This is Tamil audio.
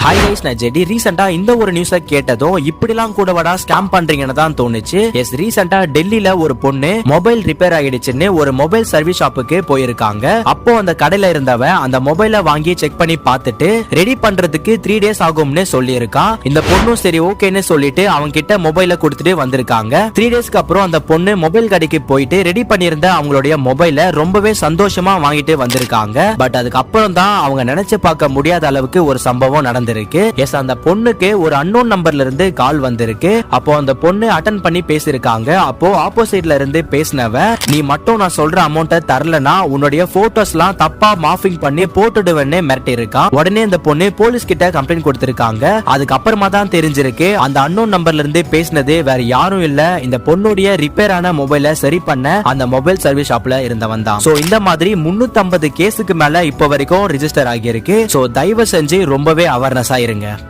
ஹாய் கைஸ், நான் ஜெடி. ரீசெண்டா இந்த ஒரு நியூஸை கேட்டதும் இப்படிலாம் கூடவடா ஸ்கேம் பண்றீங்கன்னு தான் தோணுச்சு. எஸ், ரீசெண்டா டெல்லியில ஒரு பொண்ணு மொபைல் ரிப்பேர் ஆயிடுச்சுன்னு ஒரு மொபைல் சர்வீஸ் ஷாப்புக்கு போயிருக்காங்க. அப்போ அந்த கடையில இருந்தவ அந்த மொபைலை வாங்கி செக் பண்ணி பார்த்துட்டு ரெடி பண்றதுக்கு 3 days ஆகும்னு சொல்லியிருக்கா. இந்த பொண்ணும் சரி ஓகேன்னு சொல்லிட்டு அவங்க கிட்ட மொபைலை கொடுத்துட்டு வந்திருக்காங்க. 3 daysக்கு அப்புறம் அந்த பொண்ணு மொபைல் கடைக்கு போயிட்டு ரெடி பண்ணியிருந்த அவங்களுடைய மொபைலை ரொம்பவே சந்தோஷமா வாங்கிட்டு வந்திருக்காங்க. பட் அதுக்கப்புறம் தான் அவங்க நினைச்சு பார்க்க முடியாத அளவுக்கு ஒரு சம்பவம் நடந்திருக்கு. எஸ், அந்த பொண்ணுக்கு ஒரு அன்னோன் நம்பர்ல இருந்து கால் வந்திருக்கு. அப்போ அந்த பொண்ணு அட்டெண்ட் பண்ணி பேசிருக்காங்க. அப்போ ஆப்போசிட்ல இருந்து பேசினவ, நீ மட்டும் நான் சொல்ற அமௌண்ட்டை தரலனா உன்னுடைய போட்டோஸ்லாம் தப்பா மார்பிங் பண்ணி போட்டுடுவேன்னு மிரட்டி இருக்கா. உடனே இந்த பொண்ணு போலீஸ் கிட்ட கம்ப்ளைண்ட் கொடுத்திருக்காங்க. அதுக்கப்புறமா தான் தெரிஞ்சிருக்கு அந்த அன்னோன் நம்பர்ல இருந்து பேசினது வேற யாரும் இல்ல, இந்த பொண்ணுடைய ரிப்பேர் ஆன மொபைலை சரி பண்ண அந்த மொபைல் சர்வீஸ் ஷாப்ல இருந்தவன் தான். சோ இந்த மாதிரி 350 கேஸுக்கு மேல இப்ப வரைக்கும் ரிஜிஸ்டர் ஆகியிருக்கு. சோ தயவு செஞ்சு ரொம்பவே அவேர்னஸா இருங்க.